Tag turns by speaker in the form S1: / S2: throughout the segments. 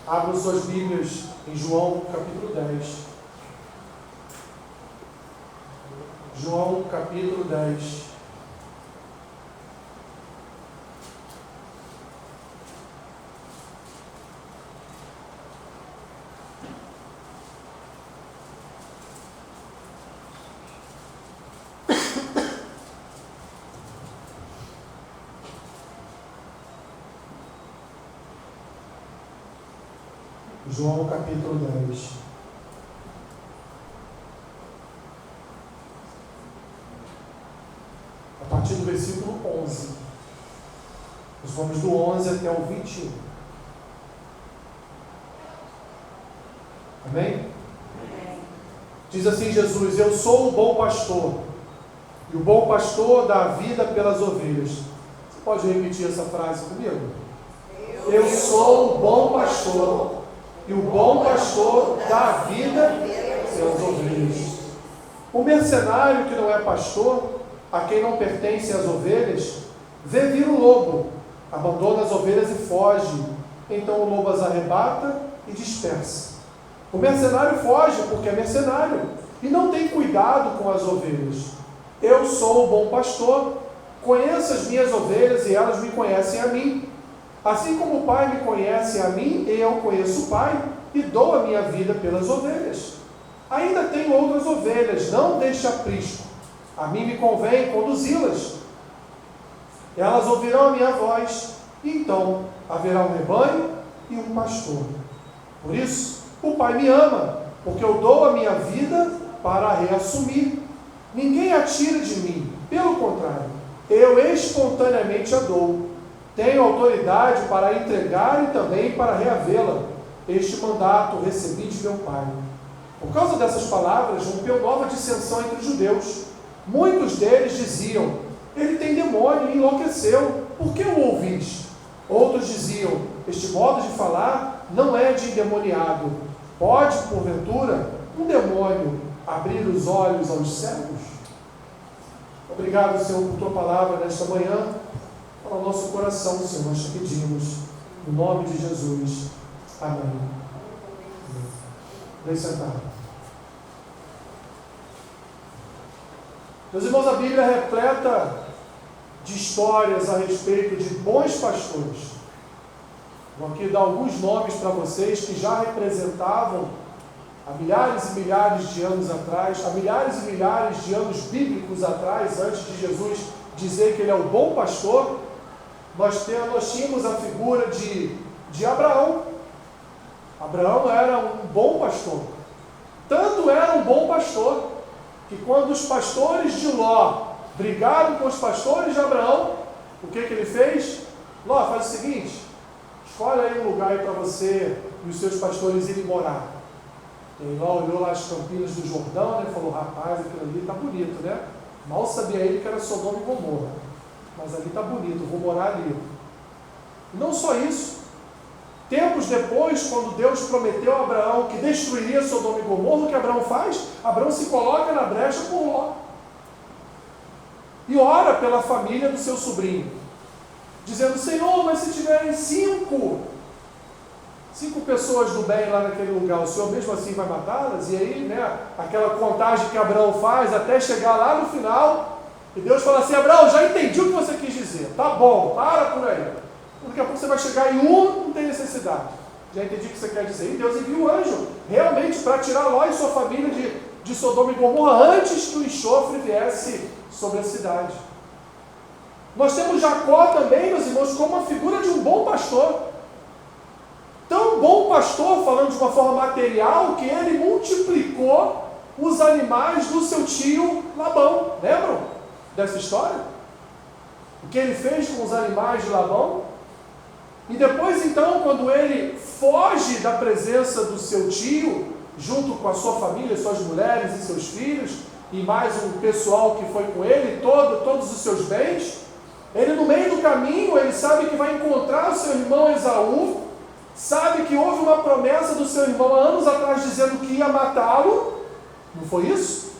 S1: Abram suas Bíblias em João capítulo 10. João capítulo 10. João capítulo 10. A partir do versículo 11. Nós vamos do 11 até o 21. Amém? Diz assim Jesus: eu sou o bom pastor, e o bom pastor dá a vida pelas ovelhas. Você pode repetir essa frase comigo? Eu sou o bom pastor, e o bom pastor dá a vida pelas ovelhas. O mercenário que não é pastor, a quem não pertencem as ovelhas, vê vir o lobo, abandona as ovelhas e foge. Então o lobo as arrebata e dispersa. O mercenário foge porque é mercenário e não tem cuidado com as ovelhas. Eu sou o bom pastor, conheço as minhas ovelhas e elas me conhecem a mim. Assim como o Pai me conhece a mim, eu conheço o Pai e dou a minha vida pelas ovelhas. Ainda tenho outras ovelhas, não deixe aprisco. A mim me convém conduzi-las. Elas ouvirão a minha voz, e então haverá um rebanho e um pastor. Por isso, o Pai me ama, porque eu dou a minha vida para a reassumir. Ninguém a tira de mim, pelo contrário, eu espontaneamente a dou. Tenho autoridade para entregar e também para reavê-la. Este mandato recebi de meu Pai. Por causa dessas palavras, rompeu nova dissensão entre os judeus. Muitos deles diziam: ele tem demônio e enlouqueceu, por que o ouvis? Outros diziam: este modo de falar não é de endemoniado. Pode, porventura, um demônio abrir os olhos aos cegos? Obrigado, Senhor, por tua palavra nesta manhã. Para o nosso coração, Senhor, nós te pedimos, no nome de Jesus. Amém. Vem sentar. Meus irmãos, a Bíblia é repleta de histórias a respeito de bons pastores. Vou aqui dar alguns nomes para vocês que já representavam, há milhares e milhares de anos atrás, há milhares e milhares de anos bíblicos atrás, antes de Jesus dizer que ele é o bom pastor. Nós tínhamos a figura de Abraão. Abraão era um bom pastor. Tanto era um bom pastor, que quando os pastores de Ló brigaram com os pastores de Abraão, o que ele fez? Ló, faz o seguinte, escolhe aí um lugar aí para você e os seus pastores irem morar. E Ló olhou lá as campinas do Jordão, né, e falou: rapaz, aquilo ali está bonito, né? Mal sabia ele que era Sodoma e Gomorra. Mas ali está bonito, vou morar ali. E não só isso. Tempos depois, quando Deus prometeu a Abraão que destruiria Sodoma e Gomorra, o que Abraão faz? Abraão se coloca na brecha por Ló. E ora pela família do seu sobrinho, dizendo: Senhor, mas se tiverem cinco pessoas do bem lá naquele lugar, o Senhor mesmo assim vai matá-las? E aí, né, aquela contagem que Abraão faz até chegar lá no final. E Deus fala assim: Abraão, já entendi o que você quis dizer. Tá bom, para por aí. Daqui a pouco você vai chegar em não tem necessidade. Já entendi o que você quer dizer. E Deus envia o anjo, realmente, para tirar Ló e sua família de Sodoma e Gomorra antes que o enxofre viesse sobre a cidade. Nós temos Jacó também, meus irmãos, como a figura de um bom pastor. Tão bom pastor, falando de uma forma material, que ele multiplicou os animais do seu tio Labão. Lembram dessa história? O que ele fez com os animais de Labão? E depois, então, quando ele foge da presença do seu tio, junto com a sua família, suas mulheres e seus filhos, e mais um pessoal que foi com ele, todos os seus bens, ele no meio do caminho, ele sabe que vai encontrar o seu irmão Esaú, sabe que houve uma promessa do seu irmão há anos atrás dizendo que ia matá-lo. Não foi isso?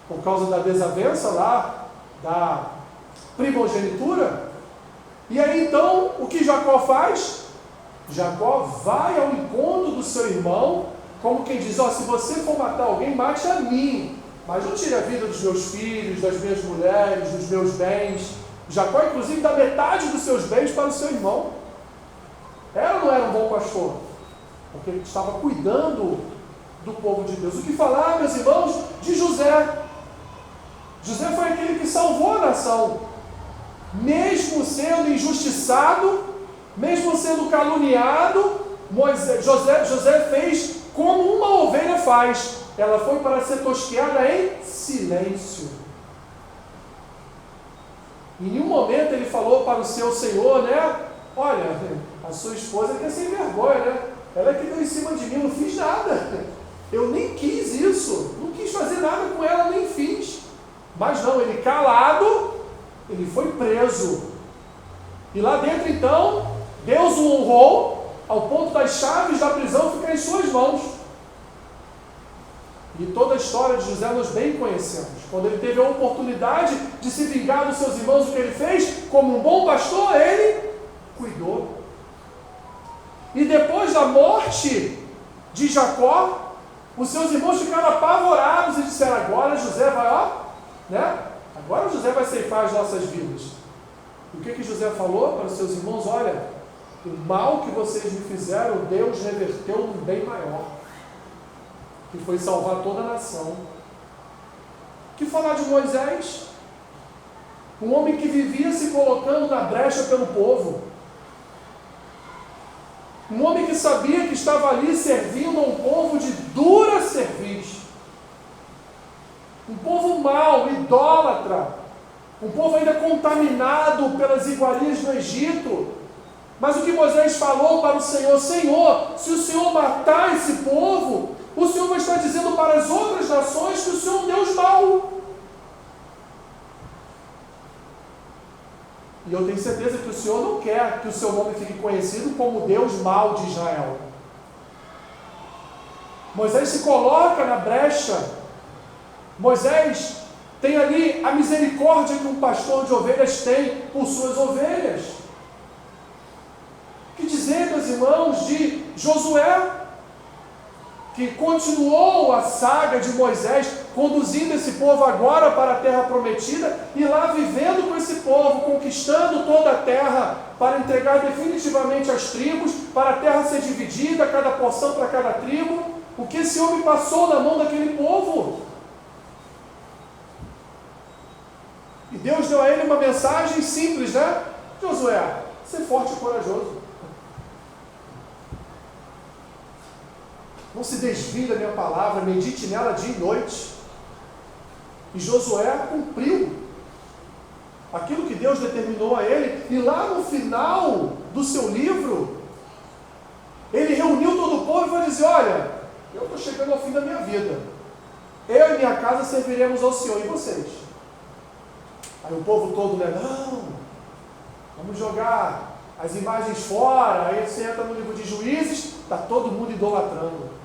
S1: Por causa da desavença lá, da primogenitura. E aí então, o que Jacó faz? Jacó vai ao encontro do seu irmão, como quem diz, se você for matar alguém, mate a mim, mas não tire a vida dos meus filhos, das minhas mulheres, dos meus bens. Jacó, inclusive, dá metade dos seus bens para o seu irmão. Era ou não era um bom pastor? Porque ele estava cuidando do povo de Deus. O que falar, meus irmãos, de José? José foi aquele que salvou a nação. Mesmo sendo injustiçado, mesmo sendo caluniado, José fez como uma ovelha faz. Ela foi para ser tosqueada em silêncio. Em nenhum momento ele falou para o seu senhor, olha, a sua esposa que é sem vergonha, ela que deu em cima de mim, eu não fiz nada. Eu nem quis isso, não quis fazer nada com ela, nem fiz. Mas não, ele calado, ele foi preso. E lá dentro então, Deus o honrou ao ponto das chaves da prisão ficar em suas mãos. E toda a história de José nós bem conhecemos. Quando ele teve a oportunidade de se vingar dos seus irmãos, o que ele fez? Como um bom pastor, ele cuidou. E depois da morte de Jacó, os seus irmãos ficaram apavorados e disseram, agora José vai, agora José vai ceifar as nossas vidas. E o que José falou para os seus irmãos? Olha, o mal que vocês me fizeram, Deus reverteu num bem maior, que foi salvar toda a nação. Que falar de Moisés? Um homem que vivia se colocando na brecha pelo povo. Um homem que sabia que estava ali servindo a um povo de dura cerviz. Um povo mau, idólatra. Um povo ainda contaminado pelas iguarias do Egito. Mas o que Moisés falou para o Senhor? Senhor, se o Senhor matar esse povo, o Senhor vai estar dizendo para as outras nações que o Senhor é um Deus mau. E eu tenho certeza que o Senhor não quer que o seu nome fique conhecido como Deus mau de Israel. Moisés se coloca na brecha. Moisés tem ali a misericórdia que um pastor de ovelhas tem por suas ovelhas. Que dizer, meus irmãos, de Josué, que continuou a saga de Moisés, conduzindo esse povo agora para a terra prometida, e lá vivendo com esse povo, conquistando toda a terra, para entregar definitivamente as tribos, para a terra ser dividida, cada porção para cada tribo. O que esse homem passou na mão daquele povo? E Deus deu a ele uma mensagem simples, Josué, ser forte e corajoso. Não se desvie da minha palavra, medite nela dia e noite. E Josué cumpriu aquilo que Deus determinou a ele. E lá no final do seu livro, ele reuniu todo o povo e vai dizer, olha, eu estou chegando ao fim da minha vida. Eu e minha casa serviremos ao Senhor, e vocês? Aí o povo todo, não, vamos jogar as imagens fora. Aí você entra no livro de Juízes, está todo mundo idolatrando.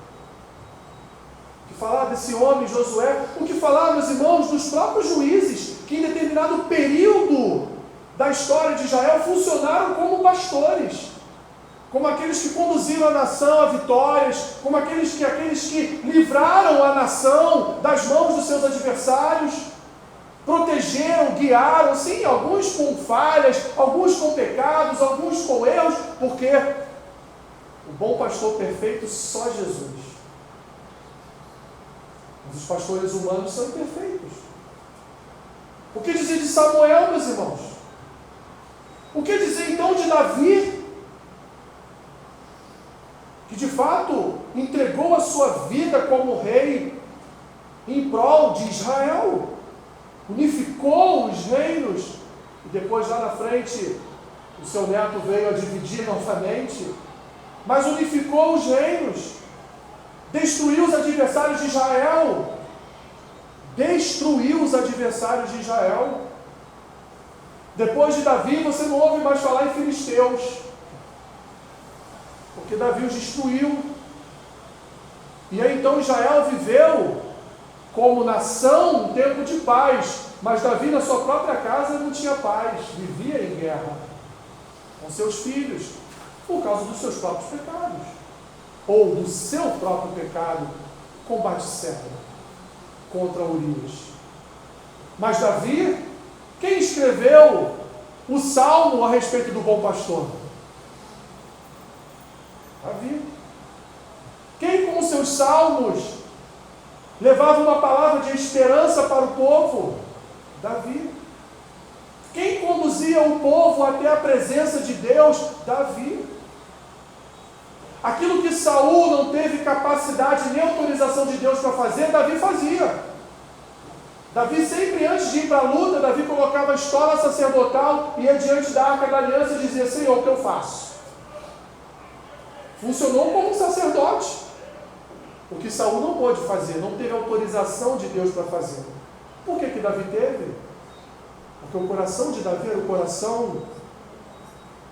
S1: O que falar desse homem, Josué? O que falar, meus irmãos, dos próprios juízes, que em determinado período da história de Israel funcionaram como pastores, como aqueles que conduziram a nação a vitórias, como aqueles que livraram a nação das mãos dos seus adversários, protegeram, guiaram, sim, alguns com falhas, alguns com pecados, alguns com erros, porque o bom pastor perfeito só Jesus. Mas os pastores humanos são imperfeitos. O que dizer de Samuel, meus irmãos? O que dizer então de Davi, que de fato entregou a sua vida como rei em prol de Israel, unificou os reinos, e depois lá na frente o seu neto veio a dividir novamente, mas unificou os reinos, destruiu os adversários de Israel, Depois de Davi, você não ouve mais falar em filisteus, porque Davi os destruiu. E aí então Israel viveu como nação um tempo de paz, mas Davi na sua própria casa não tinha paz, vivia em guerra com seus filhos. Por causa dos seus próprios pecados. Ou do seu próprio pecado, combate cego contra Urias. Mas Davi, quem escreveu o salmo a respeito do bom pastor? Davi. Quem com os seus salmos levava uma palavra de esperança para o povo? Davi. Quem conduzia o povo até a presença de Deus? Davi. Aquilo que Saul não teve capacidade nem autorização de Deus para fazer, Davi fazia. Davi sempre, antes de ir para a luta, Davi colocava a estola sacerdotal e ia diante da Arca da Aliança e dizia: Senhor, o que eu faço? Funcionou como um sacerdote. O que Saul não pôde fazer, não teve autorização de Deus para fazer. Por que Davi teve? Porque o coração de Davi era o coração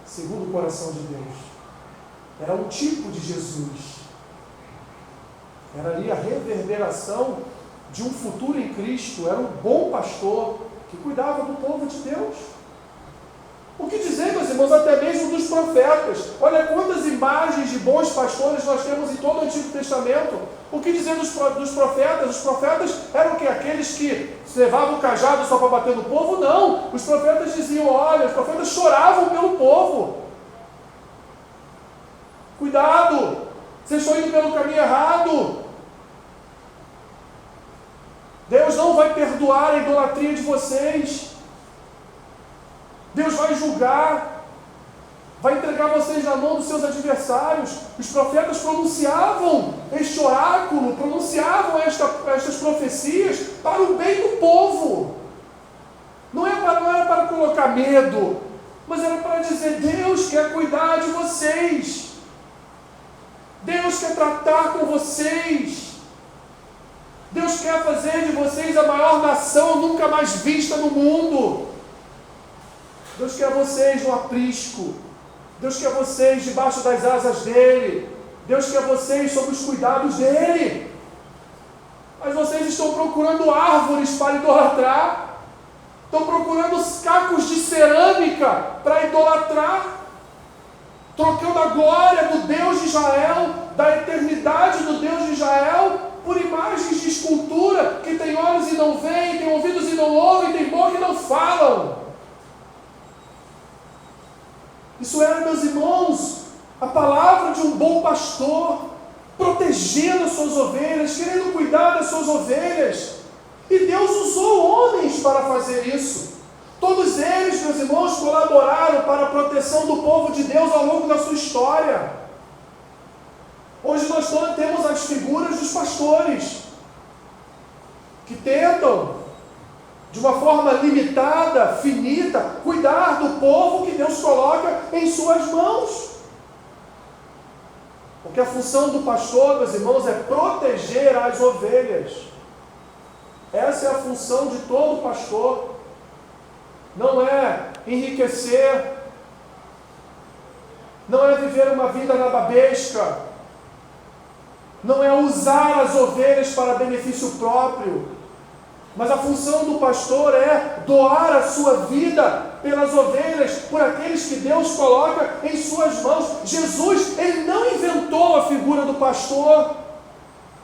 S1: segundo o coração de Deus. Era um tipo de Jesus. Era ali a reverberação de um futuro em Cristo. Era um bom pastor que cuidava do povo de Deus. O que dizer, meus irmãos, até mesmo dos profetas? Olha quantas imagens de bons pastores nós temos em todo o Antigo Testamento. O que dizer dos profetas? Os profetas eram o quê? Aqueles que levavam o cajado só para bater no povo? Não. Os profetas diziam, olha, os profetas choravam pelo povo. Cuidado, vocês estão indo pelo caminho errado. Deus não vai perdoar a idolatria de vocês. Deus vai julgar, vai entregar vocês na mão dos seus adversários. Os profetas pronunciavam este oráculo, pronunciavam estas profecias para o bem do povo. Não era para colocar medo, mas era para dizer: Deus quer cuidar de vocês. Deus quer tratar com vocês. Deus quer fazer de vocês a maior nação nunca mais vista no mundo. Deus quer vocês no aprisco. Deus quer vocês debaixo das asas dEle. Deus quer vocês sob os cuidados dEle. Mas vocês estão procurando árvores para idolatrar. Estão procurando cacos de cerâmica para idolatrar. Trocando a glória do Deus de Israel, da eternidade do Deus de Israel, por imagens de escultura que tem olhos e não veem, tem ouvidos e não ouvem, tem boca e não falam. Isso era, meus irmãos, a palavra de um bom pastor, protegendo as suas ovelhas, querendo cuidar das suas ovelhas. E Deus usou homens para fazer isso. Todos eles, meus irmãos, colaboraram para a proteção do povo de Deus ao longo da sua história. Hoje nós temos as figuras dos pastores, que tentam, de uma forma limitada, finita, cuidar do povo que Deus coloca em suas mãos. Porque a função do pastor, meus irmãos, é proteger as ovelhas. Essa é a função de todo pastor. Não é enriquecer, não é viver uma vida nababesca, não é usar as ovelhas para benefício próprio, mas a função do pastor é doar a sua vida pelas ovelhas, por aqueles que Deus coloca em suas mãos. Jesus, Ele não inventou a figura do pastor,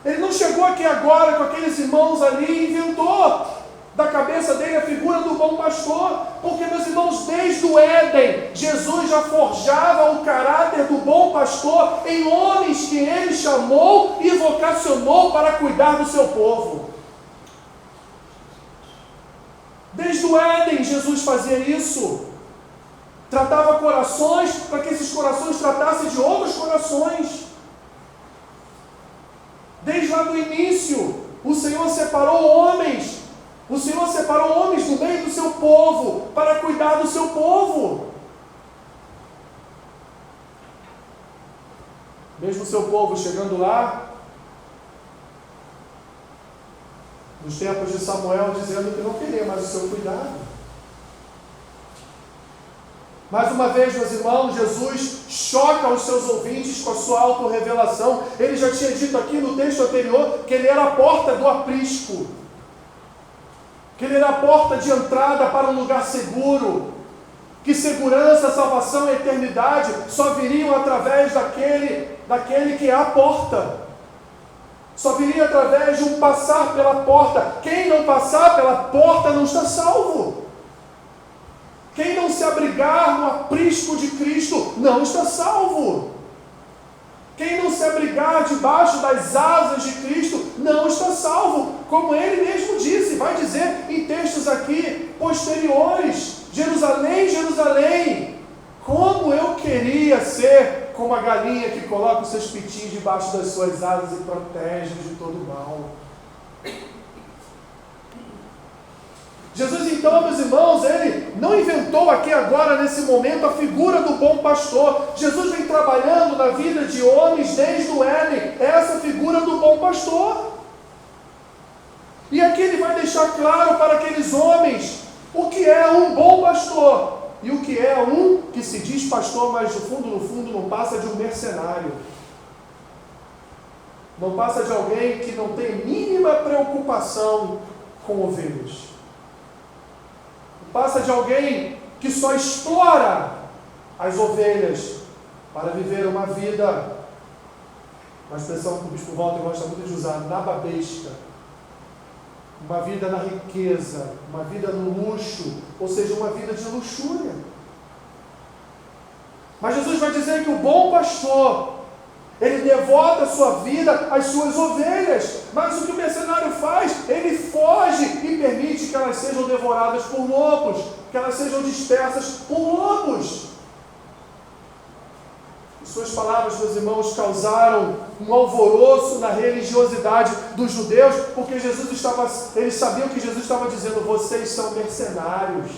S1: Ele não chegou aqui agora com aqueles irmãos ali e inventou da cabeça dele a figura do bom pastor, porque, meus irmãos, desde o Éden, Jesus já forjava o caráter do bom pastor em homens que Ele chamou e vocacionou para cuidar do seu povo. Desde o Éden, Jesus fazia isso. Tratava corações para que esses corações tratassem de outros corações. Desde lá do início, o Senhor separou homens. O Senhor separou homens do meio do seu povo para cuidar do seu povo. Mesmo o seu povo chegando lá, nos tempos de Samuel, dizendo que não queria mais o seu cuidado. Mais uma vez, meus irmãos, Jesus choca os seus ouvintes com a sua autorrevelação. Ele já tinha dito aqui no texto anterior que Ele era a porta do aprisco, que Ele era a porta de entrada para um lugar seguro. que segurança, salvação e eternidade só viriam através daquele que é a porta. Só viria através de um passar pela porta. Quem não passar pela porta não está salvo. Quem não se abrigar no aprisco de Cristo não está salvo. Quem não se abrigar debaixo das asas de Cristo não está salvo. Como ele mesmo disse, vai dizer em textos aqui posteriores: Jerusalém, Jerusalém, como eu queria ser como a galinha que coloca os seus pitinhos debaixo das suas asas e protege de todo mal. Jesus, então, meus irmãos, ele não inventou aqui agora, nesse momento, a figura do bom pastor. Jesus vem trabalhando na vida de homens desde o Éden, essa figura do bom pastor. E aqui ele vai deixar claro para aqueles homens o que é um bom pastor e o que é um que se diz pastor, mas no fundo não passa de um mercenário. Não passa de alguém que não tem mínima preocupação com ovelhas. Passa de alguém que só explora as ovelhas para viver uma vida, uma expressão que o Bispo Walter gosta muito de usar, nababesca, uma vida na riqueza, uma vida no luxo, ou seja, uma vida de luxúria. Mas Jesus vai dizer que o bom pastor, ele devota a sua vida às suas ovelhas. Mas o que o mercenário faz? Ele foge e permite que elas sejam devoradas por lobos, que elas sejam dispersas por lobos. E suas palavras, meus irmãos, causaram um alvoroço na religiosidade dos judeus, porque eles sabiam que Jesus estava dizendo: vocês são mercenários.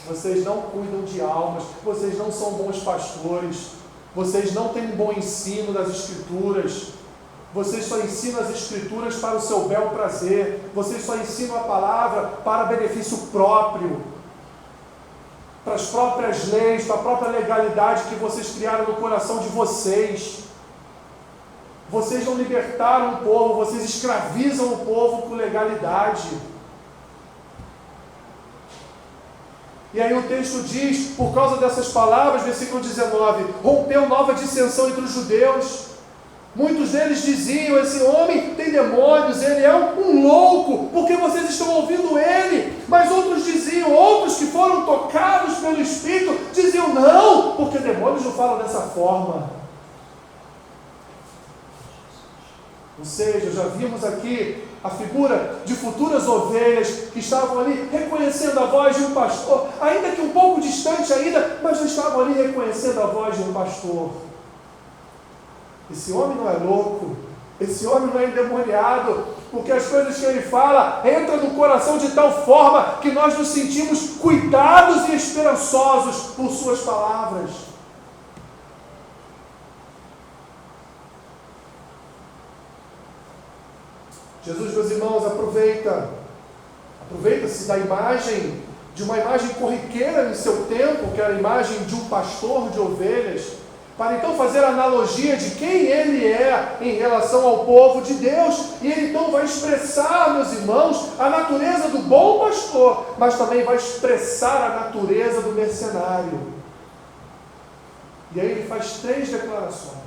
S1: Vocês não cuidam de almas, vocês não são bons pastores. Vocês não têm um bom ensino das Escrituras. Vocês só ensinam as Escrituras para o seu bel prazer. Vocês só ensinam a palavra para benefício próprio, para as próprias leis, para a própria legalidade que vocês criaram no coração de vocês. Vocês não libertaram o povo, vocês escravizam o povo por legalidade. E aí o texto diz, por causa dessas palavras, versículo 19, rompeu nova dissensão entre os judeus. Muitos deles diziam: esse homem tem demônios, ele é um louco, porque vocês estão ouvindo ele. Mas outros diziam, outros que foram tocados pelo Espírito, diziam: não, porque demônios não falam dessa forma. Ou seja, já vimos aqui a figura de futuras ovelhas que estavam ali reconhecendo a voz de um pastor, ainda que um pouco distante ainda, mas já estavam ali reconhecendo a voz de um pastor. Esse homem não é louco, esse homem não é endemoniado, porque as coisas que ele fala entram no coração de tal forma que nós nos sentimos cuidados e esperançosos por suas palavras. Jesus, meus irmãos, aproveita-se da imagem, de uma imagem corriqueira em seu tempo, que era a imagem de um pastor de ovelhas, para então fazer a analogia de quem ele é em relação ao povo de Deus. E ele então vai expressar, meus irmãos, a natureza do bom pastor, mas também vai expressar a natureza do mercenário. E aí ele faz 3 declarações.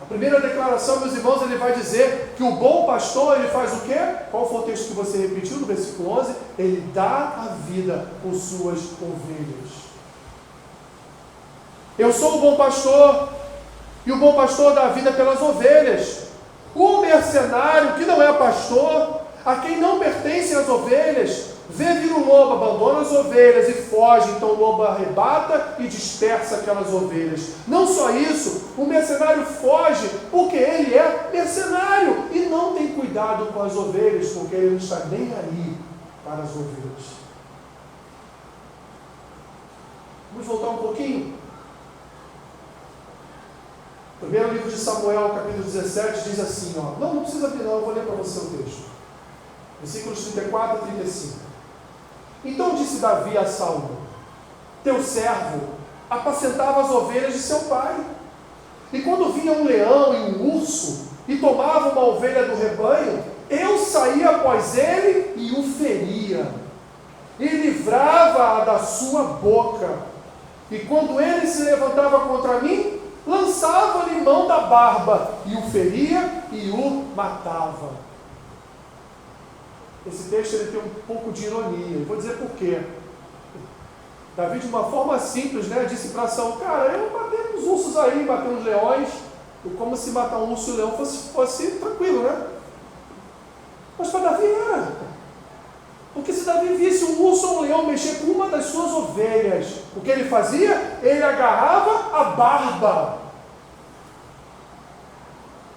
S1: A primeira declaração, meus irmãos, ele vai dizer que o bom pastor, ele faz o quê? Qual foi o texto que você repetiu no versículo 11? Ele dá a vida por suas ovelhas. Eu sou o bom pastor, e o bom pastor dá a vida pelas ovelhas. O mercenário, que não é pastor, a quem não pertencem as ovelhas, vê vir o lobo, abandona as ovelhas e foge. Então o lobo arrebata e dispersa aquelas ovelhas. Não só isso, o mercenário foge porque ele é mercenário e não tem cuidado com as ovelhas, porque ele não está nem aí para as ovelhas. Vamos voltar um pouquinho? Primeiro livro de Samuel, capítulo 17, diz assim, ó, não precisa abrir não, eu vou ler para você o texto. Versículos 34 a 35. Então disse Davi a Saul: teu servo apacentava as ovelhas de seu pai. E quando vinha um leão e um urso e tomava uma ovelha do rebanho, eu saía após ele e o feria. e livrava-a da sua boca. E quando ele se levantava contra mim, lançava-lhe mão da barba, e o feria e o matava. Esse texto ele tem um pouco de ironia. Eu vou dizer por quê. Davi, de uma forma simples, disse para Saul: cara, eu matei uns ursos aí, matei uns leões, como se matar um urso e um leão fosse tranquilo, né? Mas para Davi era. Porque se Davi visse um urso ou um leão mexer com uma das suas ovelhas, o que ele fazia? Ele agarrava a barba.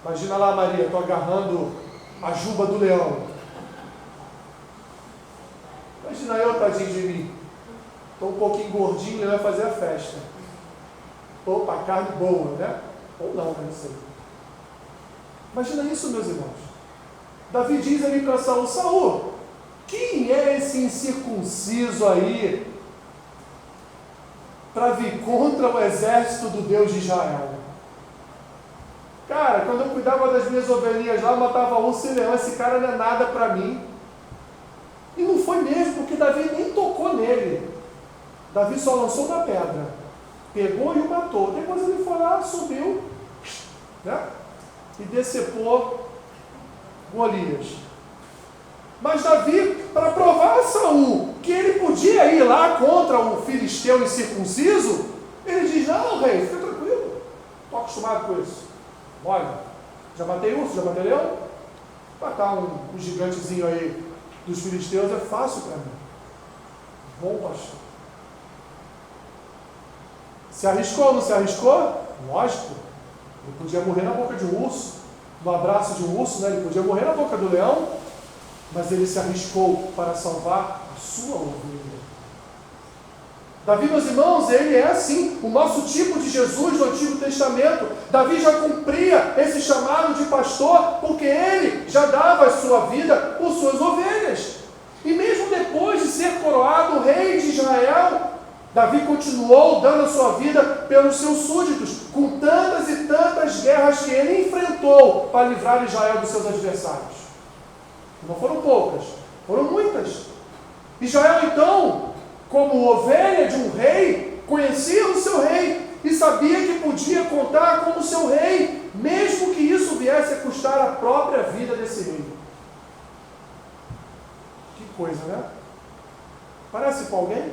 S1: Imagina lá, Maria, estou agarrando a juba do leão. Imagina eu, tadinho de mim. Estou um pouquinho gordinho, ele vai fazer a festa. Opa, carne boa, né? Ou não, não sei. Imagina isso, meus irmãos. Davi diz ali para Saul: Saul, quem é esse incircunciso aí para vir contra o exército do Deus de Israel? Cara, quando eu cuidava das minhas ovelhinhas lá, matava urso e leão, esse cara não é nada para mim. E não foi mesmo, porque Davi nem tocou nele. Davi só lançou uma pedra, pegou e o matou. Depois ele foi lá, subiu, e decepou Golias. Mas Davi, para provar a Saul que ele podia ir lá contra o filisteu incircunciso, ele diz: não, rei, fica tranquilo, estou acostumado com isso. Olha, já matei urso, já matei leão. Matar um gigantezinho aí dos filisteus é fácil para mim. Bom pastor. Se arriscou ou não se arriscou? Lógico. Ele podia morrer na boca de um urso, no abraço de um urso, ele podia morrer na boca do leão, mas ele se arriscou para salvar a sua ovelha. Davi, meus irmãos, ele é assim, o nosso tipo de Jesus do Antigo Testamento. Davi já cumpria esse chamado de pastor, porque ele já dava a sua vida por suas ovelhas. E mesmo depois de ser coroado rei de Israel, Davi continuou dando a sua vida pelos seus súditos, com tantas e tantas guerras que ele enfrentou para livrar Israel dos seus adversários. Não foram poucas, foram muitas. Israel, então, como ovelha de um rei, conhecia o seu rei e sabia que podia contar com o seu rei, mesmo que isso viesse a custar a própria vida desse rei. Que coisa, né? Parece com alguém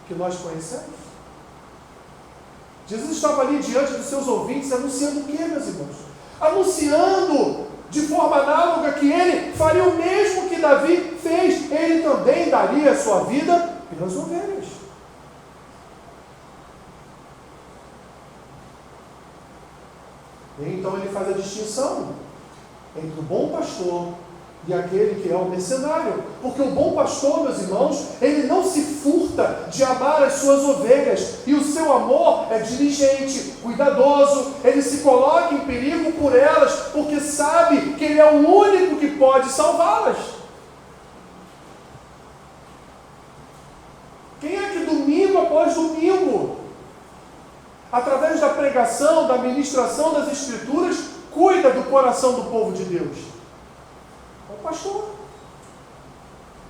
S1: que nós conhecemos? Jesus estava ali diante dos seus ouvintes, anunciando o que, meus irmãos? Anunciando de forma análoga que ele faria o mesmo que Davi fez. Ele também daria a sua vida pelas ovelhas. E então ele faz a distinção entre o bom pastor e aquele que é o mercenário. Porque o bom pastor, meus irmãos, ele não se furta de amar as suas ovelhas, e o seu amor é diligente, cuidadoso, ele se coloca em perigo por elas, porque sabe que ele é o único que pode salvá-las. Quem é que domingo após domingo, através da pregação, da ministração das Escrituras, cuida do coração do povo de Deus? O pastor.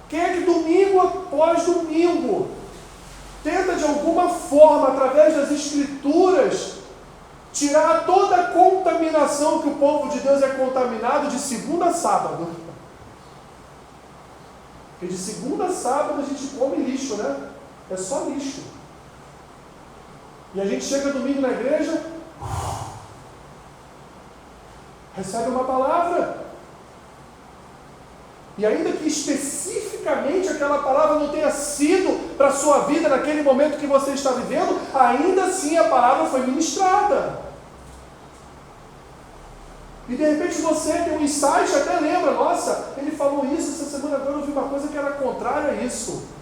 S1: Quem é que domingo após domingo tenta de alguma forma, através das Escrituras, tirar toda a contaminação que o povo de Deus é contaminado de segunda a sábado? Porque de segunda a sábado a gente come lixo, né? É só lixo. E a gente chega domingo na igreja, recebe uma palavra, e ainda que especificamente aquela palavra não tenha sido para a sua vida naquele momento que você está vivendo, ainda assim a palavra foi ministrada. E de repente você tem um insight, até lembra: nossa, ele falou isso essa semana, agora eu ouvi uma coisa que era contrária a isso.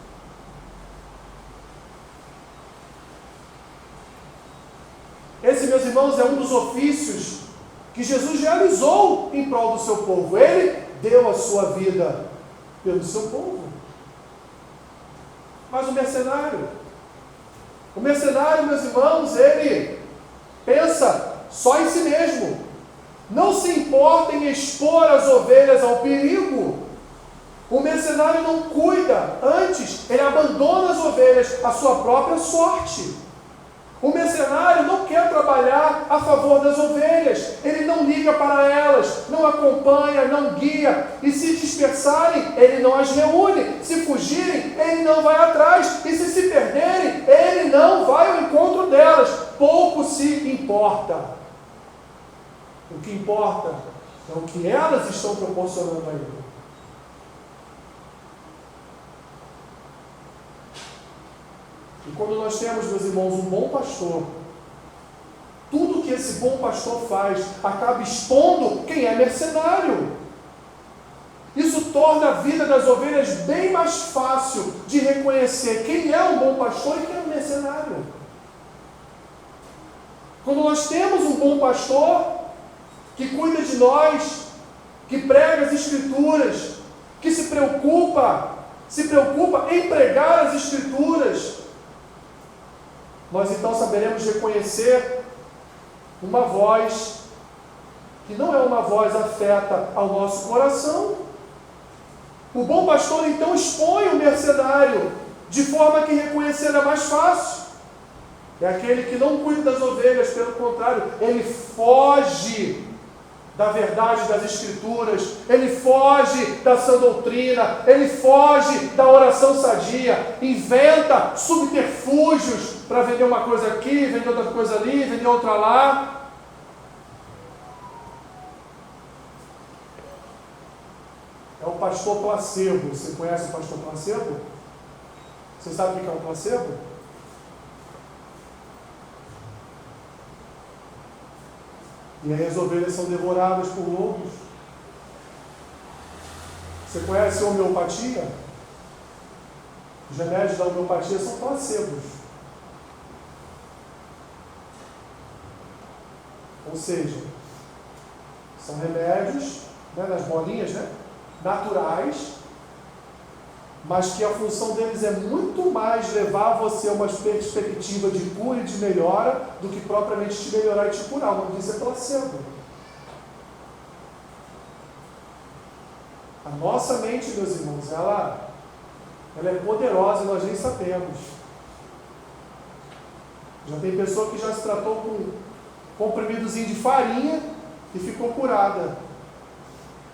S1: Esse, meus irmãos, é um dos ofícios que Jesus realizou em prol do seu povo. Ele deu a sua vida pelo seu povo. Mas o mercenário, meus irmãos, ele pensa só em si mesmo. Não se importa em expor as ovelhas ao perigo. O mercenário não cuida, antes ele abandona as ovelhas à sua própria sorte. O mercenário não quer trabalhar a favor das ovelhas, ele não liga para elas, não acompanha, não guia, e se dispersarem, ele não as reúne, se fugirem, ele não vai atrás, e se perderem, ele não vai ao encontro delas, pouco se importa. O que importa é o que elas estão proporcionando a ele. E quando nós temos, meus irmãos, um bom pastor, tudo que esse bom pastor faz acaba expondo quem é mercenário. Isso torna a vida das ovelhas bem mais fácil de reconhecer quem é um bom pastor e quem é um mercenário. Quando nós temos um bom pastor que cuida de nós, que prega as Escrituras, que se preocupa em pregar as Escrituras, nós então saberemos reconhecer uma voz que não é uma voz afeta ao nosso coração. O bom pastor então expõe o mercenário de forma que reconhecer é mais fácil. É aquele que não cuida das ovelhas, pelo contrário, ele foge da verdade das Escrituras, ele foge da sã doutrina, ele foge da oração sadia, inventa subterfúgios para vender uma coisa aqui, vender outra coisa ali, vender outra lá. É o pastor placebo. Você conhece o pastor placebo? Você sabe o que é um placebo? E aí as ovelhas são devoradas por lobos. Você conhece a homeopatia? Os remédios da homeopatia são placebos. Ou seja, são remédios, nas bolinhas, naturais, mas que a função deles é muito mais levar você a uma perspectiva de cura e de melhora do que propriamente te melhorar e te curar. O nome disso é placebo. A nossa mente, meus irmãos, ela é poderosa e nós nem sabemos. Já tem pessoa que já se tratou com comprimidozinho de farinha e ficou curada,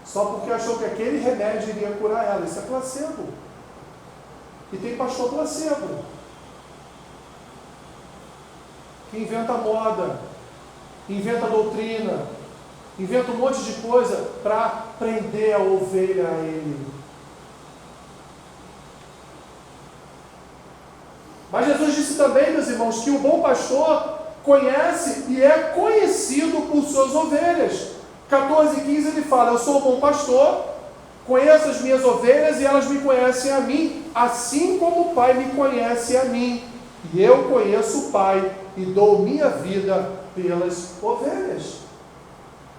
S1: só porque achou que aquele remédio iria curar ela. Isso é placebo. E tem pastor placebo, que inventa moda, inventa doutrina, inventa um monte de coisa para prender a ovelha a ele. Mas Jesus disse também, meus irmãos, que o bom pastor conhece e é conhecido por suas ovelhas. 14:15 ele fala: eu sou o bom pastor, conheço as minhas ovelhas e elas me conhecem a mim, assim como o Pai me conhece a mim. E eu conheço o Pai e dou minha vida pelas ovelhas.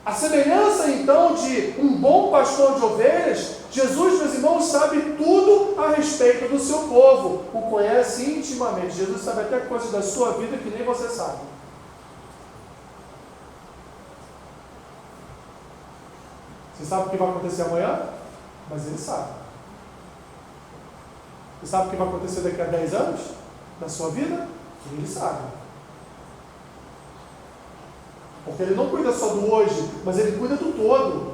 S1: A semelhança então de um bom pastor de ovelhas, Jesus, meus irmãos, sabe tudo a respeito do seu povo, o conhece intimamente. Jesus sabe até coisas da sua vida que nem você sabe. Você sabe o que vai acontecer amanhã? Mas ele sabe. Você sabe o que vai acontecer daqui a 10 anos? Na sua vida? Ele sabe. Porque ele não cuida só do hoje, mas ele cuida do todo.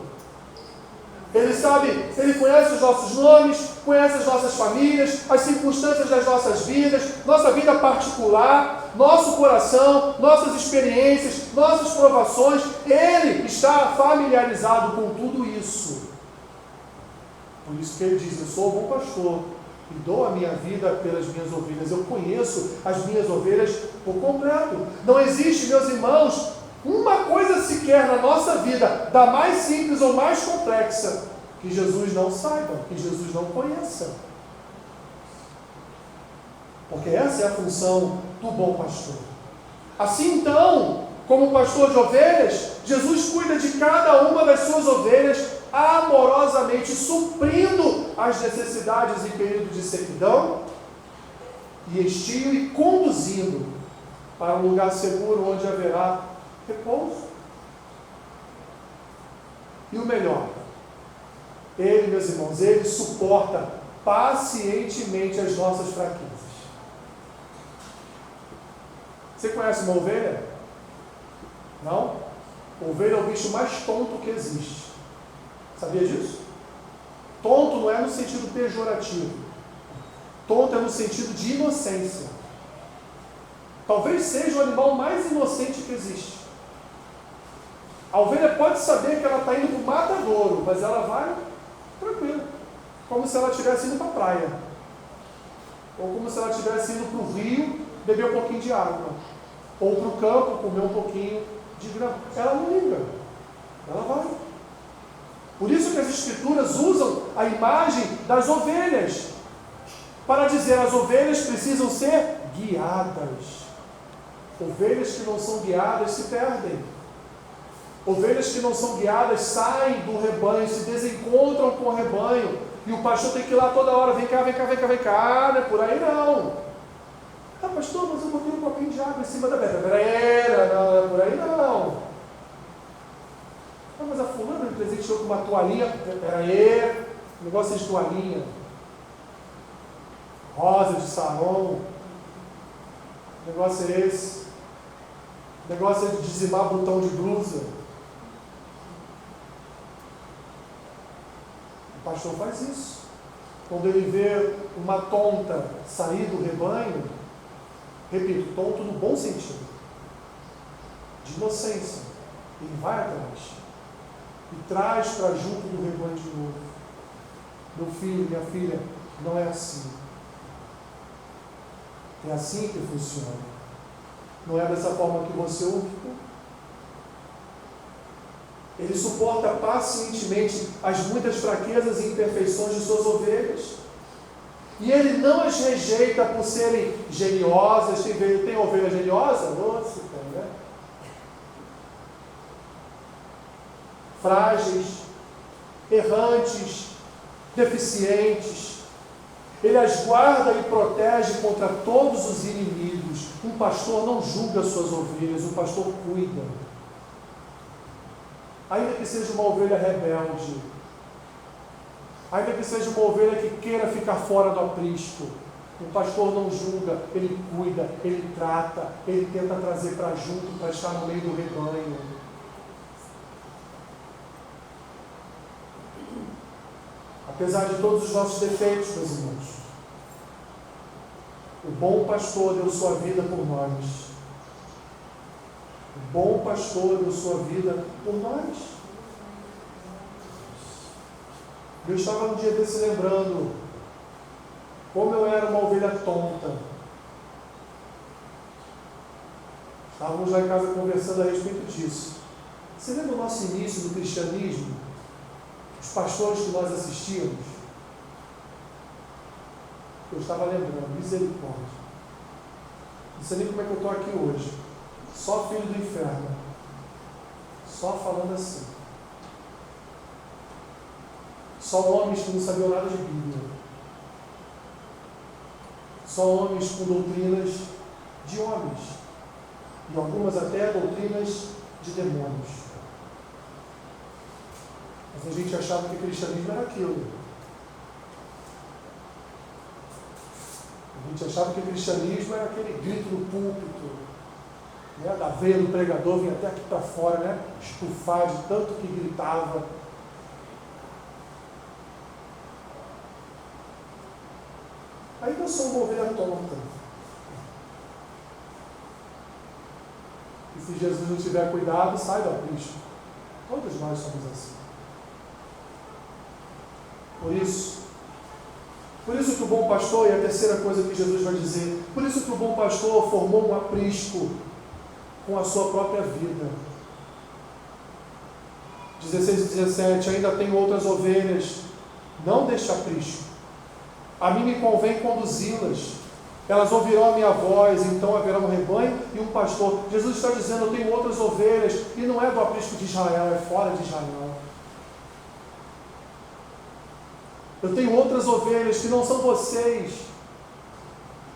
S1: Ele sabe, ele conhece os nossos nomes, conhece as nossas famílias, as circunstâncias das nossas vidas, nossa vida particular, nosso coração, nossas experiências, nossas provações. Ele está familiarizado com tudo isso. Por isso que ele diz: eu sou o bom pastor e dou a minha vida pelas minhas ovelhas. Eu conheço as minhas ovelhas por completo. Não existe, meus irmãos, uma coisa sequer na nossa vida, da mais simples ou mais complexa, que Jesus não saiba, que Jesus não conheça. Porque essa é a função do bom pastor. Assim então, como pastor de ovelhas, Jesus cuida de cada uma das suas ovelhas amorosamente, suprindo as necessidades em período de sequidão e estio e conduzindo para um lugar seguro onde haverá repouso. E o melhor, Ele, meus irmãos, Ele suporta pacientemente as nossas fraquezas. Você conhece uma ovelha? Não? Ovelha é o bicho mais tonto que existe. Sabia disso? Tonto não é no sentido pejorativo. Tonto é no sentido de inocência. Talvez seja o animal mais inocente que existe. A ovelha pode saber que ela está indo para o matadouro, mas ela vai tranquila, como se ela estivesse indo para a praia, ou como se ela estivesse indo para o rio beber um pouquinho de água, ou para o campo comer um pouquinho de grão. Ela não liga, ela vai. Por isso que as Escrituras usam a imagem das ovelhas, para dizer as ovelhas precisam ser guiadas. Ovelhas que não são guiadas se perdem. Ovelhas que não são guiadas saem do rebanho, se desencontram com o rebanho, e o pastor tem que ir lá toda hora, vem cá, vem cá, vem cá, vem cá, não é por aí não. Ah, pastor, mas eu botei um copinho de água em cima da pedra. Peraí, não é por aí não. Ah, mas a fulana me presenteou com uma toalhinha. Peraí, negócio de toalhinha. Rosa de salão. O negócio é esse. O negócio é de dizimar botão de blusa. O pastor faz isso. Quando ele vê uma tonta sair do rebanho, repito, tonto no bom sentido, de inocência, ele vai atrás e traz para junto do rebanho de novo. Meu filho, minha filha, não é assim. É assim que funciona. Não é dessa forma que você ouve. Ele suporta pacientemente as muitas fraquezas e imperfeições de suas ovelhas. E ele não as rejeita por serem geniosas. Tem ovelha geniosa? Nossa, tem, né? Frágeis, errantes, deficientes. Ele as guarda e protege contra todos os inimigos. Um pastor não julga suas ovelhas, um pastor cuida. Ainda que seja uma ovelha rebelde, ainda que seja uma ovelha que queira ficar fora do aprisco, o pastor não julga, ele cuida, ele trata, ele tenta trazer para junto, para estar no meio do rebanho. Apesar de todos os nossos defeitos, meus irmãos, o bom pastor deu sua vida por nós. O bom pastor deu sua vida por nós. Eu estava um dia desse lembrando como eu era uma ovelha tonta. Estávamos lá em casa conversando a respeito disso. Você lembra o nosso início do cristianismo? Os pastores que nós assistíamos? Eu estava lembrando, misericórdia. Não sei nem como é que eu estou aqui hoje. Só filho do inferno. Só falando assim. Só homens que não sabiam nada de Bíblia. Só homens com doutrinas de homens. E algumas até doutrinas de demônios. Mas a gente achava que o cristianismo era aquilo. A gente achava que o cristianismo era aquele grito no púlpito, né, da veia do pregador, vinha até aqui para fora, né, estufar de tanto que gritava. Aí eu sou uma ovelha tonta. E se Jesus não tiver cuidado, sai do aprisco. Todos nós somos assim. Por isso que o bom pastor, e a terceira coisa que Jesus vai dizer, por isso que o bom pastor formou um aprisco com a sua própria vida. 16 e 17, ainda tenho outras ovelhas, não deste aprisco. A mim me convém conduzi-las. Elas ouvirão a minha voz, então haverá um rebanho e um pastor. Jesus está dizendo, eu tenho outras ovelhas, e não é do aprisco de Israel, é fora de Israel. Eu tenho outras ovelhas que não são vocês.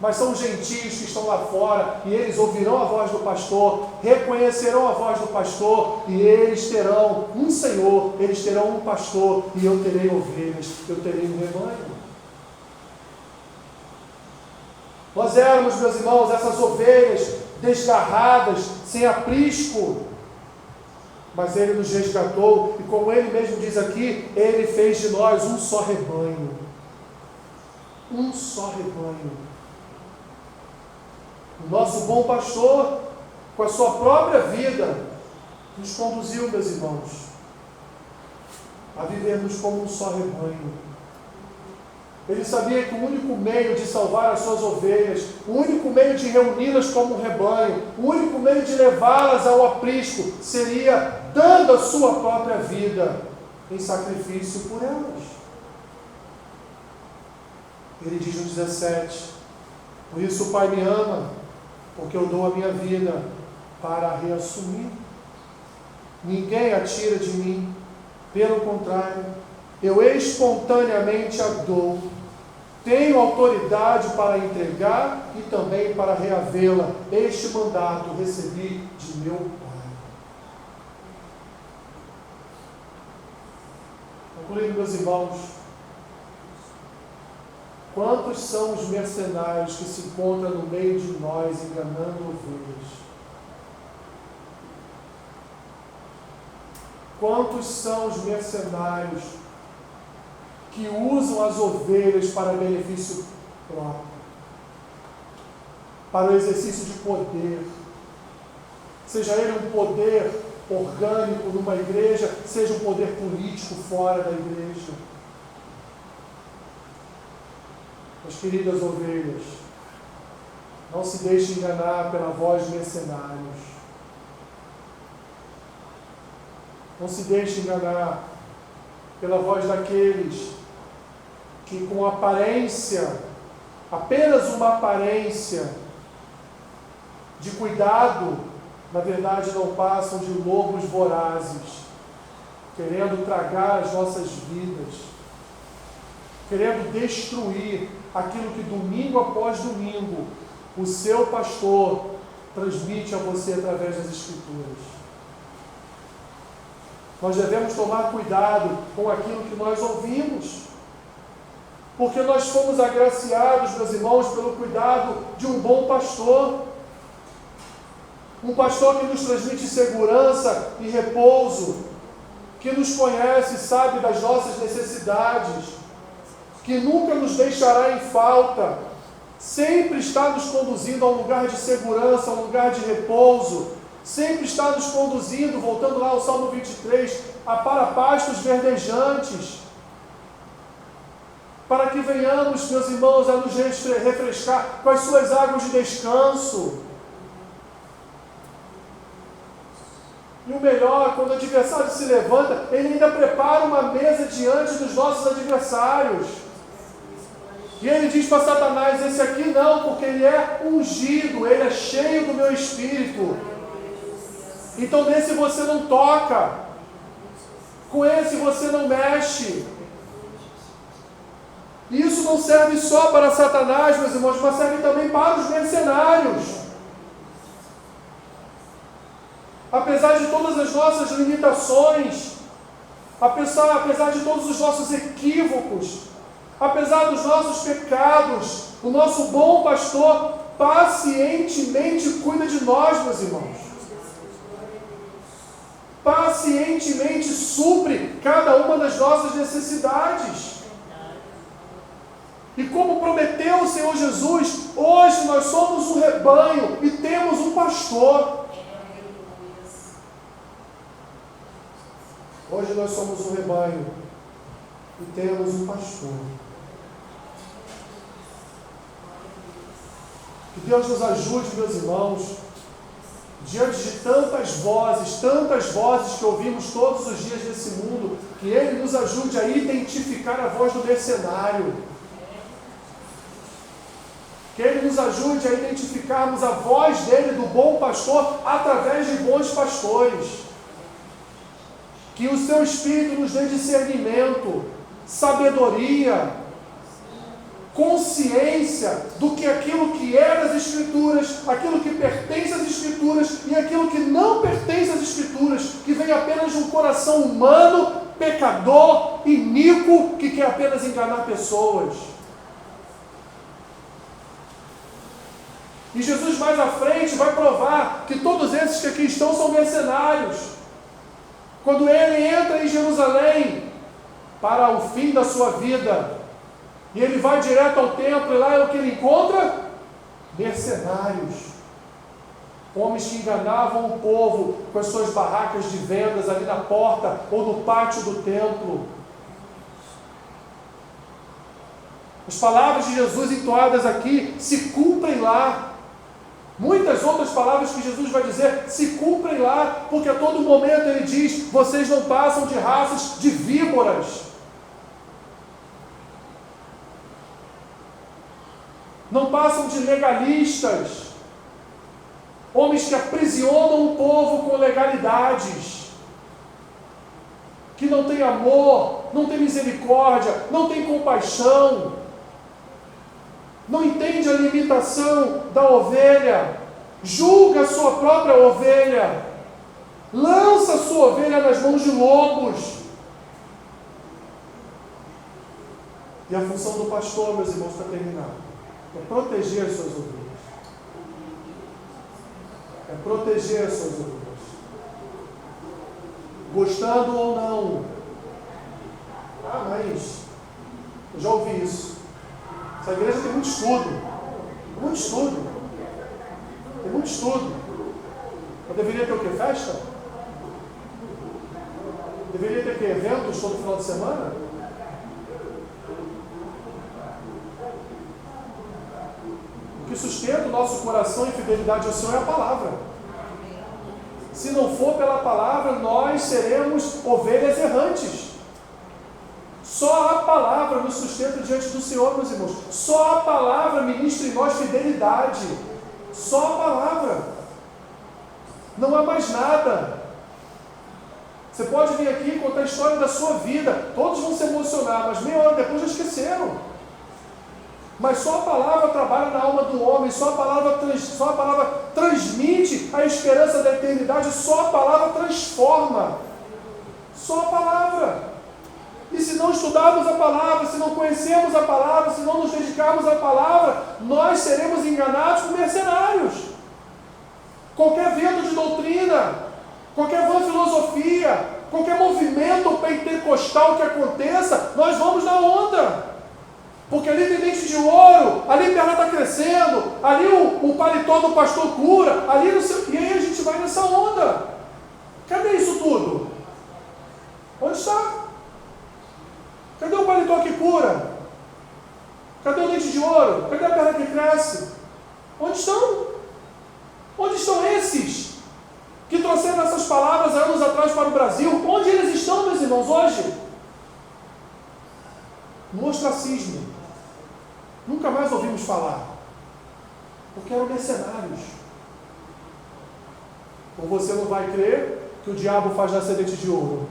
S1: mas são gentios que estão lá fora, e eles ouvirão a voz do pastor, reconhecerão a voz do pastor, e eles terão um Senhor, eles terão um pastor, e eu terei ovelhas, eu terei um rebanho. Nós éramos, meus irmãos, essas ovelhas desgarradas, sem aprisco, mas Ele nos resgatou, e como Ele mesmo diz aqui, Ele fez de nós um só rebanho. Um só rebanho. O nosso bom pastor, com a sua própria vida, nos conduziu, meus irmãos, a vivermos como um só rebanho. Ele sabia que o único meio de salvar as suas ovelhas, o único meio de reuni-las como um rebanho, o único meio de levá-las ao aprisco, seria dando a sua própria vida em sacrifício por elas. Ele diz no 17, por isso o Pai me ama, porque eu dou a minha vida para a reassumir. Ninguém a tira de mim, pelo contrário, eu espontaneamente a dou. Tenho autoridade para entregar e também para reavê-la. Este mandato recebi de meu Pai. Concluindo, meus irmãos, quantos são os mercenários que se encontram no meio de nós enganando ovelhas? Quantos são os mercenários que usam as ovelhas para benefício próprio, para o exercício de poder, seja ele um poder orgânico numa igreja, seja um poder político fora da igreja. Mas, queridas ovelhas, não se deixe enganar pela voz de mercenários. Não se deixe enganar pela voz daqueles que com aparência, apenas uma aparência de cuidado, na verdade não passam de lobos vorazes, querendo tragar as nossas vidas, querendo destruir aquilo que domingo após domingo o seu pastor transmite a você através das Escrituras. Nós devemos tomar cuidado com aquilo que nós ouvimos, porque nós fomos agraciados, meus irmãos, pelo cuidado de um bom pastor, um pastor que nos transmite segurança e repouso, que nos conhece, sabe das nossas necessidades, que nunca nos deixará em falta, sempre está nos conduzindo a um lugar de segurança, a um lugar de repouso, sempre está nos conduzindo, voltando lá ao Salmo 23, para pastos verdejantes, para que venhamos, meus irmãos, a nos refrescar com as suas águas de descanso. E o melhor, quando o adversário se levanta, ele ainda prepara uma mesa diante dos nossos adversários. E ele diz para Satanás, esse aqui não, porque ele é ungido, ele é cheio do meu espírito. Então nesse você não toca, com esse você não mexe. E isso não serve só para Satanás, meus irmãos, mas serve também para os mercenários. Apesar de todas as nossas limitações, apesar de todos os nossos equívocos, apesar dos nossos pecados, o nosso bom pastor pacientemente cuida de nós, meus irmãos. Pacientemente supre cada uma das nossas necessidades. E como prometeu o Senhor Jesus, hoje nós somos um rebanho e temos um pastor. Hoje nós somos um rebanho e temos um pastor. Que Deus nos ajude, meus irmãos, diante de tantas vozes que ouvimos todos os dias nesse mundo, que Ele nos ajude a identificar a voz do mercenário. Que Ele nos ajude a identificarmos a voz dele, do bom pastor, através de bons pastores. Que o seu Espírito nos dê discernimento, sabedoria, consciência do que aquilo que é das Escrituras, aquilo que pertence às Escrituras e aquilo que não pertence às Escrituras, que vem apenas de um coração humano, pecador, iníquo, que quer apenas enganar pessoas. E Jesus mais à frente vai provar que todos esses que aqui estão são mercenários. Quando ele entra em Jerusalém para o fim da sua vida, e ele vai direto ao templo, e lá é o que ele encontra? Mercenários. Homens que enganavam o povo com as suas barracas de vendas ali na porta ou no pátio do templo. As palavras de Jesus entoadas aqui se cumprem lá. Muitas outras palavras que Jesus vai dizer se cumprem lá, porque a todo momento ele diz: vocês não passam de raças de víboras. Não passam de legalistas. Homens que aprisionam o povo com legalidades. Que não têm amor, não têm misericórdia, não têm compaixão. Não entende a limitação da ovelha. Julga a sua própria ovelha. Lança a sua ovelha nas mãos de lobos. E a função do pastor, meus irmãos, para terminar, é proteger as suas ovelhas. É proteger as suas ovelhas. Gostando ou não. Ah, mas eu já ouvi isso. Essa igreja tem muito estudo. Muito estudo. Tem muito estudo. Eu deveria ter o quê? Festa? Deveria ter o quê? Eventos todo final de semana? O que sustenta o nosso coração em fidelidade ao Senhor é a palavra. Se não for pela palavra, nós seremos ovelhas errantes. Só a palavra nos sustenta diante do Senhor, meus irmãos. Só a palavra ministra em nós fidelidade. Só a palavra. Não há mais nada. Você pode vir aqui e contar a história da sua vida. Todos vão se emocionar, mas meia hora depois já esqueceram. Mas só a palavra trabalha na alma do homem. Só a palavra transmite a esperança da eternidade. Só a palavra transforma. Só a palavra. E se não estudarmos a palavra, se não conhecermos a palavra, se não nos dedicarmos à palavra, nós seremos enganados por mercenários. Qualquer vento de doutrina, qualquer vã filosofia, qualquer movimento pentecostal que aconteça, nós vamos na onda. Porque ali tem dente de ouro, ali a perna está crescendo, ali o paletó do pastor cura, ali no seu... E aí a gente vai nessa onda. Cadê isso tudo? Onde está? Cadê o paletó que cura? Cadê o dente de ouro? Cadê a perna que cresce? Onde estão? Onde estão esses que trouxeram essas palavras há anos atrás para o Brasil? Onde eles estão, meus irmãos, hoje? No ostracismo. Nunca mais ouvimos falar. Porque eram mercenários. Ou você não vai crer que o diabo faz nascer dente de ouro?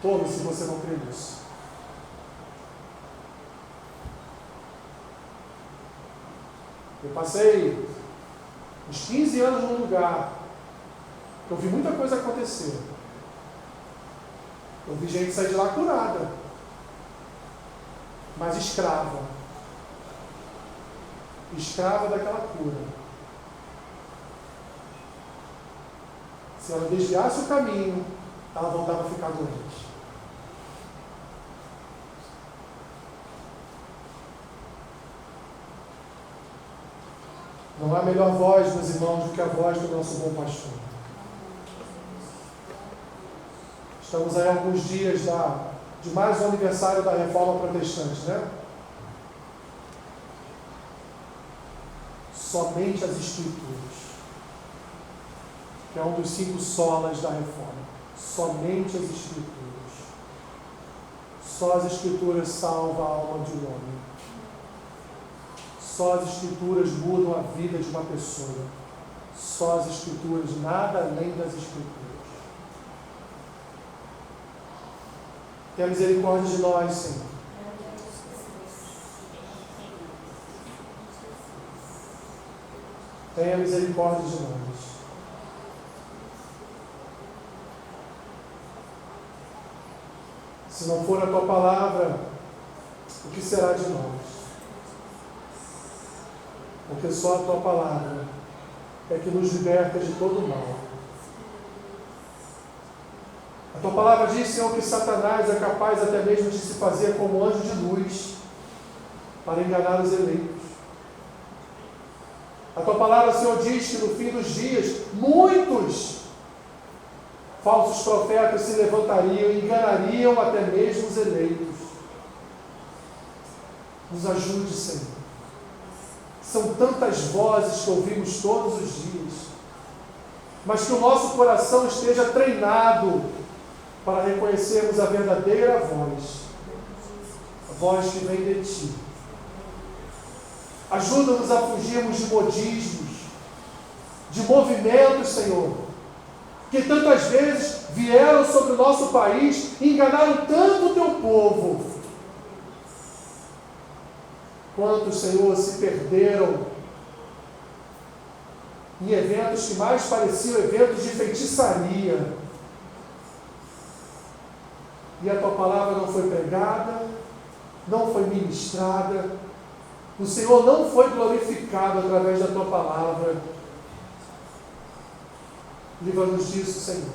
S1: Tome se você não crê nisso. Eu passei uns 15 anos num lugar que eu vi muita coisa acontecer. Eu vi gente sair de lá curada, mas escrava. Escrava daquela cura. Se ela desviasse o caminho, ela voltava a ficar doente. Não há melhor voz, meus irmãos, do que a voz do nosso bom pastor. Estamos aí alguns dias de mais um aniversário da Reforma Protestante, né? Somente as Escrituras, que é um dos 5 solas da Reforma. Somente as Escrituras. Só as Escrituras salvam a alma de um homem. Só as Escrituras mudam a vida de uma pessoa. Só as Escrituras, nada além das Escrituras. Tenha misericórdia de nós, Senhor. tenha misericórdia de nós. Se não for a tua palavra, o que será de nós? Porque só a tua palavra é que nos liberta de todo o mal. A tua palavra diz, Senhor, que Satanás é capaz até mesmo de se fazer como anjo de luz para enganar os eleitos. A tua palavra, Senhor, diz que no fim dos dias muitos falsos profetas se levantariam e enganariam até mesmo os eleitos. Nos ajude, Senhor. São tantas vozes que ouvimos todos os dias, mas que o nosso coração esteja treinado para reconhecermos a verdadeira voz, a voz que vem de Ti. Ajuda-nos a fugirmos de modismos, de movimentos, Senhor, que tantas vezes vieram sobre o nosso país e enganaram tanto o Teu povo. Quantos, Senhor, se perderam em eventos que mais pareciam eventos de feitiçaria. E a Tua palavra não foi pregada, não foi ministrada, o Senhor não foi glorificado através da Tua palavra. Livra-nos disso, Senhor.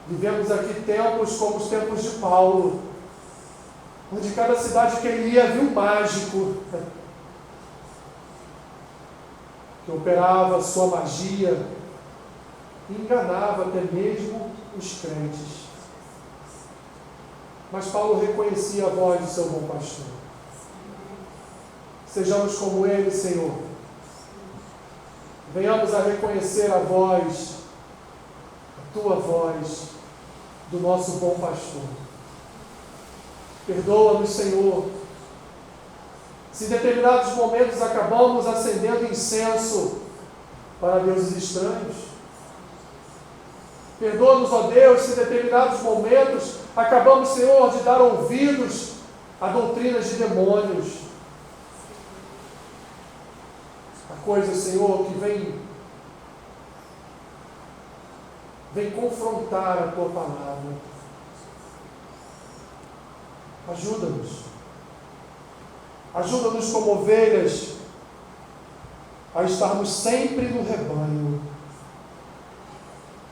S1: Vivemos aqui tempos como os tempos de Paulo, onde cada cidade que ele ia havia um mágico que operava sua magia e enganava até mesmo os crentes. Mas Paulo reconhecia a voz do seu bom pastor. Sejamos como ele, Senhor. Venhamos a reconhecer a voz, a Tua voz, do nosso bom pastor. Perdoa-nos, Senhor, se em determinados momentos acabamos acendendo incenso para deuses estranhos. Perdoa-nos, ó Deus, se em determinados momentos acabamos, Senhor, de dar ouvidos a doutrinas de demônios. A coisa, Senhor, que vem confrontar a Tua palavra. Ajuda-nos. Ajuda-nos como ovelhas a estarmos sempre no rebanho,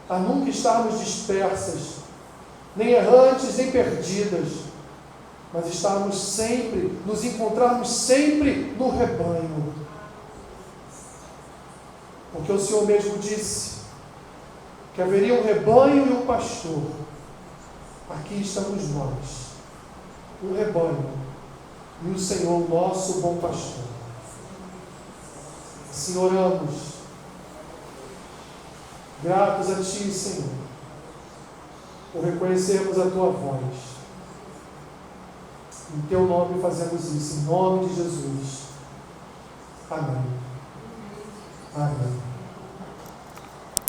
S1: a nunca estarmos dispersas, nem errantes, nem perdidas, mas estarmos sempre, nos encontrarmos sempre no rebanho. Porque o Senhor mesmo disse que haveria um rebanho e um pastor. Aqui estamos nós, o rebanho e o Senhor, nosso bom pastor. Assim oramos, gratos a Ti, Senhor, por reconhecermos a Tua voz. Em Teu nome fazemos isso, em nome de Jesus. Amém. Amém.